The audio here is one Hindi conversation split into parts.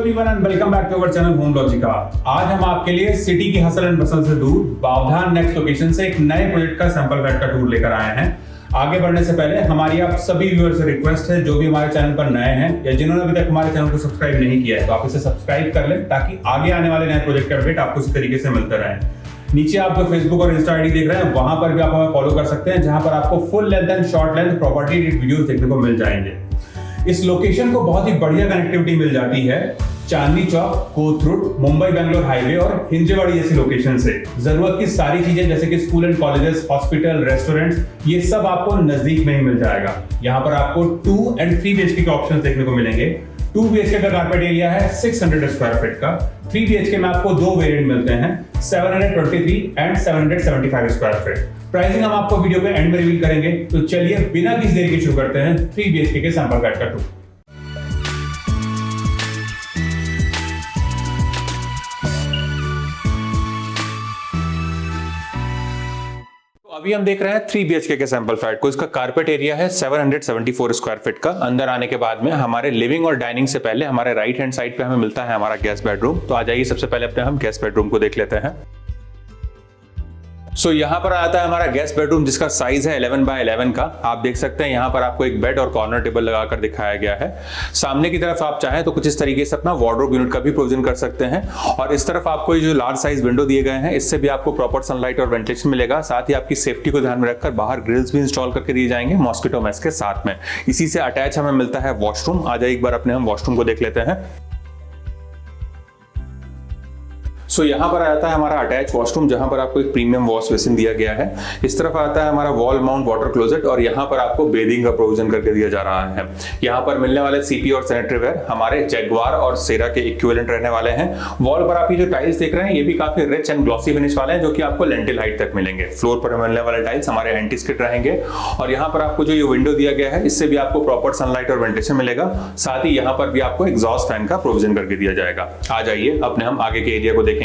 Everyone and welcome back to our channel home logica. आज हम आपके लिए सिटी की हसल एंड बसल से दूर बावधान नेक्स्ट लोकेशन से एक नए प्रोजेक्ट का सैंपल फ्लैट का टूर लेकर आए हैं। आगे बढ़ने से पहले हमारी आप सभी व्यूअर्स से रिक्वेस्ट है, जो भी हमारे चैनल पर नए हैं या जिन्होंने अभी तक हमारे चैनल को सब्सक्राइब नहीं किया है, तो आप इसे सब्सक्राइब कर लें ताकि आगे आने वाले नए प्रोजेक्ट के अपडेट आपको इसी तरीके से मिलते रहे। नीचे आप जो फेसबुक और इंस्टा आईडी देख रहे हैं, वहां पर भी आप हमें फॉलो कर सकते हैं, जहां पर आपको full length and short length property videos देखने को मिल जाएंगे। इस लोकेशन को बहुत ही बढ़िया कनेक्टिविटी मिल जाती है चांदनी चौक, कोथरूड, मुंबई बेंगलोर हाईवे और हिंजेवाड़ी जैसी लोकेशन से। जरूरत की सारी चीजें जैसे कि school and colleges, hospital, restaurants, ये सब आपको नजदीक में ही मिल जाएगा। यहाँ पर आपको 2 एंड 3 BHK के ऑप्शंस देखने को मिलेंगे। 2 BHK का कारपेट एरिया है 600 स्क्वायर फीट का। 3 BHK में आपको 2 वेरिएंट मिलते हैं 723 एंड 775 स्क्वायर फीट। प्राइसिंग हम आपको वीडियो के एंड में रिवील करेंगे, तो चलिए बिना किसी देरी के शुरू करते हैं 3 BHK के सैंपल फ्लैट का टूर। अभी हम देख रहे हैं 3 BHK के सैंपल फ्लैट को। इसका कारपेट एरिया है 774 स्क्वायर फीट का। अंदर आने के बाद में हमारे लिविंग और डाइनिंग से पहले हमारे राइट हैंड साइड पे हमें मिलता है हमारा गेस्ट बेडरूम। तो आ जाइए सबसे पहले अपने हम गेस्ट बेडरूम को देख लेते हैं। यहाँ पर आता है हमारा गेस्ट बेडरूम, जिसका साइज है 11 बाय 11 का। आप देख सकते हैं यहाँ पर आपको एक बेड और कॉर्नर टेबल लगाकर दिखाया गया है। सामने की तरफ आप चाहें तो कुछ इस तरीके से अपना वार्डरोब यूनिट का भी प्रोविजन कर सकते हैं। और इस तरफ आपको ये जो लार्ज साइज विंडो दिए गए हैं, इससे भी आपको प्रॉपर सनलाइट और वेंटिलेशन मिलेगा। साथ ही आपकी सेफ्टी को ध्यान में रखकर बाहर ग्रिल्स भी इंस्टॉल करके दिए जाएंगे मॉस्किटो मेश के साथ में। इसी से अटैच हमें मिलता है वॉशरूम। आ जाइए एक बार अपने हम वॉशरूम को देख लेते हैं। यहाँ पर आता है हमारा अटैच वॉशरूम, जहां पर आपको एक प्रीमियम वॉश बेसिन दिया गया है। इस तरफ आता है हमारा वॉल माउंट वाटर क्लोजेट और यहाँ पर आपको बेदिंग का प्रोविजन करके दिया जा रहा है। यहाँ पर मिलने वाले सीपी और सैनिटरी वेयर हमारे जैगवार और सेरा के इक्विवेलेंट रहने वाले हैं। वॉल पर आप ये जो टाइल्स देख रहे हैं, ये भी काफी रिच एंड ग्लॉसी फिनिश वाले हैं, जो कि आपको लेंटिल हाइट तक मिलेंगे। फ्लोर पर मिलने वाले टाइल्स हमारे एंटी स्किड रहेंगे। और यहाँ पर आपको जो ये विंडो दिया गया है, इससे भी आपको प्रॉपर सनलाइट और वेंटिलेशन मिलेगा। साथ ही यहाँ पर भी आपको एग्जॉस्ट फैन का प्रोविजन करके दिया जाएगा। आ जाइए अपने हम आगे के एरिया को देखेंगे।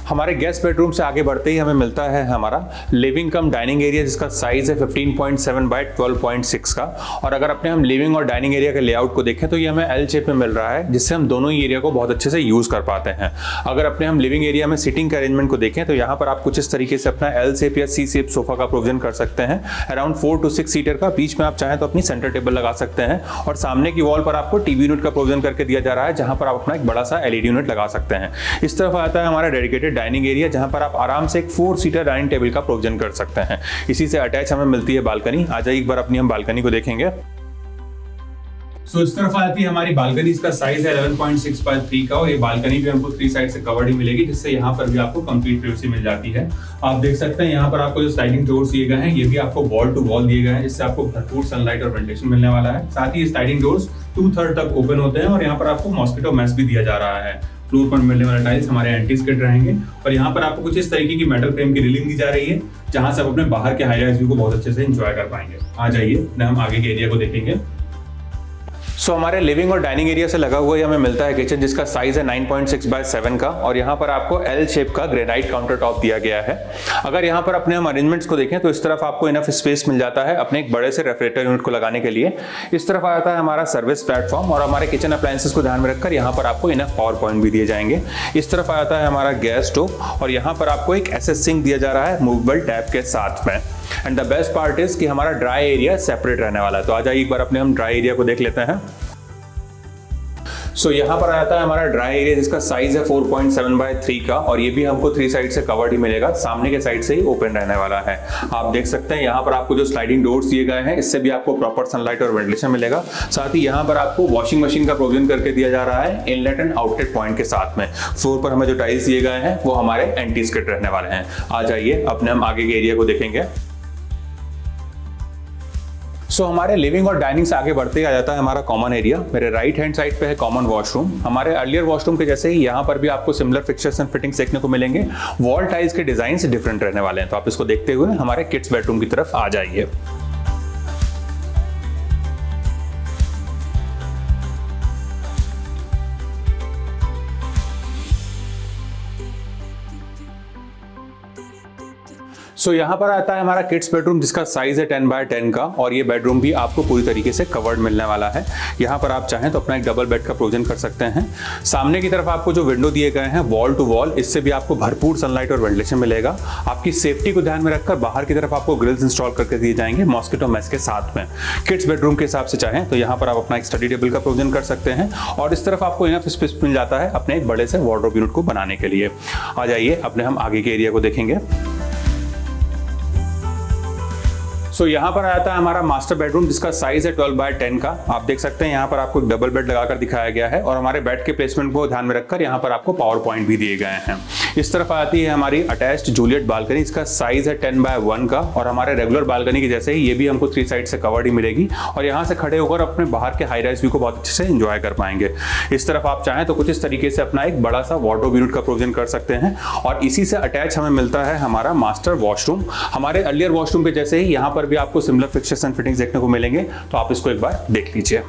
हमारे गेस्ट बेडरूम से आगे बढ़ते ही हमें मिलता है हमारा लिविंग कम डाइनिंग एरिया, जिसका साइज है 15.7 बाय 12.6 का। और अगर अपने हम लिविंग और डाइनिंग एरिया के लेआउट को देखें, तो ये हमें एल शेप में मिल रहा है, जिससे हम दोनों ही एरिया को बहुत अच्छे से यूज कर पाते हैं। अगर अपने हम लिविंग एरिया में सीटिंग के अरेंजमेंट को देखें, तो यहाँ पर आप कुछ इस तरीके से अपना एल शेप या सी शेप सोफा का प्रोविजन कर सकते हैं। अराउंड 4 to 6 सीटर का। बीच में आप चाहें तो अपनी सेंटर टेबल लगा सकते हैं। और सामने की वॉल पर आपको टीवी यूनिट का प्रोविजन करके दिया जा रहा है, जहां पर आप अपना एक बड़ा सा एलईडी यूनिट लगा सकते हैं। इस तरफ आता है हमारा डेडिकेटेड डाइनिंग एरिया, जहां पर आप आराम से एक 4 सीटर डाइनिंग टेबल का प्रोविजन कर सकते हैं। इसी से अटैच हमें मिलती है बालकनी। आ जाइए एक बार अपनी हम बालकनी को देखेंगे। इस तरफ आती है हमारी बालकनी। इसका साइज है 11.6 बाय 3 का और ये बालकनी भी हमको 3 साइड से कवर्ड ही मिलेगी, जिससे यहाँ पर भी आपको कंप्लीट प्राइवेसी मिल जाती है। आप देख सकते हैं यहाँ पर आपको जो स्लाइडिंग डोर्स दिए गए हैं, ये भी आपको वॉल टू वॉल दिए गए हैं, जिससे आपको भरपूर सनलाइट और वेंटिलेशन मिलने वाला है। साथ ही स्लाइडिंग डोर्स 2/3 तक ओपन होते हैं और यहाँ पर आपको मॉस्किटो मेश भी दिया जा रहा है। फ्लोर पर मिलने वाले टाइल्स हमारे एंटी स्किड रहेंगे। और यहाँ पर आपको कुछ इस तरीके की मेटल फ्रेम की रिलिंग दी जा रही है, जहां से आप अपने बाहर के हाई राइज व्यू को बहुत अच्छे से एंजॉय कर पाएंगे। आ जाइए हम आगे के एरिया को देखेंगे। हमारे लिविंग और डाइनिंग एरिया से लगा हुआ ही हमें मिलता है किचन, जिसका साइज है 9.6 बाय 7 का। और यहाँ पर आपको एल शेप का ग्रेनाइट काउंटर टॉप दिया गया है। अगर यहाँ पर अपने हम अरेंजमेंट्स को देखें, तो इस तरफ आपको इनफ स्पेस मिल जाता है अपने एक बड़े से रेफ्रिजरेटर यूनिट को लगाने के लिए। इस तरफ आता है हमारा सर्विस प्लेटफॉर्म और हमारे किचन अप्लायंसेस को ध्यान में रखकर यहाँ पर आपको इनफ पावर पॉइंट भी दिए जाएंगे। इस तरफ आता है हमारा गैस स्टोव और यहाँ पर आपको एक एसएस सिंक दिया जा रहा है मूवेबल टैप के साथ में। And the best part is कि हमारा ड्राई एरिया सेपरेट रहने वाला है। तो आ जाइए एक बार अपने हम ड्राई एरिया को देख लेते हैं। यहाँ पर आता है हमारा ड्राई एरिया, जिसका साइज है 4.7 बाय 3 का और ये भी हमको 3 साइड से कवर्ड ही मिलेगा। सामने के साइड से ही ओपन रहने वाला है। आप देख सकते हैं यहाँ पर आपको जो स्लाइडिंग डोर्स दिए गए हैं, इससे भी आपको प्रॉपर सनलाइट और वेंटिलेशन मिलेगा। साथ ही यहाँ पर आपको वॉशिंग मशीन का प्रोविजन करके दिया जा रहा है इनलेट एंड आउटलेट पॉइंट के साथ में। फ्लोर पर हमें जो टाइल्स दिए गए हैं, वो हमारे एंटी स्किड रहने वाले हैं। आ जाइए अपने हम आगे के एरिया को देखेंगे। हमारे लिविंग और डाइनिंग से आगे बढ़ते ही आ जाता है हमारा कॉमन एरिया। मेरे राइट हैंड साइड पे है कॉमन वॉशरूम। हमारे अर्लियर वॉशरूम के जैसे ही यहाँ पर भी आपको सिमिलर फिक्चर्स एंड फिटिंग्स देखने को मिलेंगे। वॉल टाइल्स के डिजाइन से डिफरेंट रहने वाले हैं। तो आप इसको देखते हुए हमारे किड्स बेडरूम की तरफ आ जाइए। सो यहाँ पर आता है हमारा किड्स बेडरूम जिसका साइज है 10x10 का, और ये बेडरूम भी आपको पूरी तरीके से कवर्ड मिलने वाला है। यहाँ पर आप चाहें तो अपना एक डबल बेड का प्रोविजन कर सकते हैं। सामने की तरफ आपको जो विंडो दिए गए हैं वॉल टू वॉल, इससे भी आपको भरपूर सनलाइट और वेंटिलेशन मिलेगा। आपकी सेफ्टी को ध्यान में रखकर बाहर की तरफ आपको ग्रिल्स इंस्टॉल करके दिए जाएंगे मॉस्किटो मेश के साथ में। किड्स बेडरूम के हिसाब से चाहें तो यहाँ पर आप अपना एक स्टडी टेबल का प्रोविजन कर सकते हैं, और इस तरफ आपको इनफ स्पेस मिल जाता है अपने एक बड़े से वार्डरोब यूनिट को बनाने के लिए। आ जाइए अपने हम आगे के एरिया को देखेंगे। सो यहाँ पर आता है हमारा मास्टर बेडरूम जिसका साइज है 12x10 का। आप देख सकते हैं यहाँ पर आपको एक डबल बेड लगाकर दिखाया गया है, और हमारे बेड के प्लेसमेंट को ध्यान में रखकर यहाँ पर आपको पावर पॉइंट भी दिए गए हैं। इस तरफ आती है हमारी अटैच्ड जूलियट बालकनी, इसका साइज है 10x1 का, और हमारे रेगुलर बालकनी के जैसे ही ये भी हमको 3 साइड से कवर्ड ही मिलेगी, और यहाँ से खड़े होकर अपने बाहर के हाई राइज व्यू को बहुत अच्छे से एंजॉय कर पाएंगे। इस तरफ आप चाहें तो कुछ इस तरीके से अपना एक बड़ा सा वार्डरोब यूनिट का प्रोविजन कर सकते हैं, और इसी से अटैच हमें मिलता है हमारा मास्टर वॉशरूम। हमारे अर्लियर वॉशरूम के जैसे ही यहाँ पर भी आपको सिमिलर फिक्चर्स एंड फिटिंग्स देखने को मिलेंगे, तो आप इसको एक बार देख लीजिए।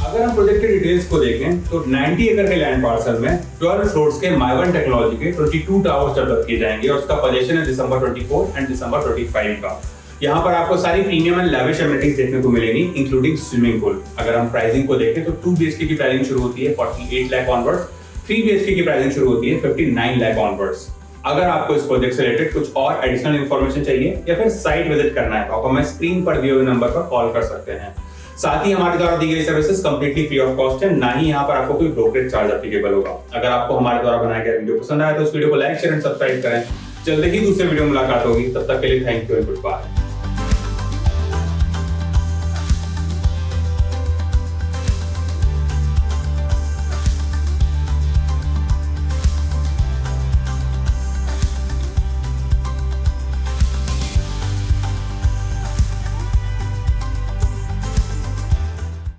अगर हम प्रोजेक्ट के डिटेल्स को देखें तो 90 एकड़ के लैंड पार्सल में 12 फ्लोर्स के माइवन टेक्नोलॉजी के 22 टावर्स डेवलप किए जाएंगे, और उसका पोजीशन है दिसंबर 24 एंड दिसंबर 25 का। यहाँ पर आपको सारी प्रीमियम एंड लैविश एमिनिटीज देखने को मिलेंगी, इंक्लूडिंग स्विमिंग पूल। अगर हम प्राइसिंग को देखें तो 2 BHK की प्राइसिंग शुरू होती है 48 लाख ऑनवर्ड्स, 3 BHK की प्राइसिंग शुरू होती है 59 लाख ऑनवर्ड्स। अगर आपको इस प्रोजेक्ट से रिलेटेड कुछ और एडिशनल इन्फॉर्मेशन चाहिए या फिर साइट विजिट करना है तो आप हमें स्क्रीन पर दिए हुए नंबर पर कॉल कर सकते हैं। साथ ही हमारे द्वारा दी गई services completely free of cost है, ना ही यहाँ पर आपको कोई ब्रोकरेज चार्ज एप्लीकेबल होगा। अगर आपको हमारे द्वारा बनाया गया वीडियो पसंद आया तो उस वीडियो को लाइक शेयर एंड सब्सक्राइब करें। जल्दी ही दूसरे वीडियो में मुलाकात होगी, तब तक के लिए thank you and good bye.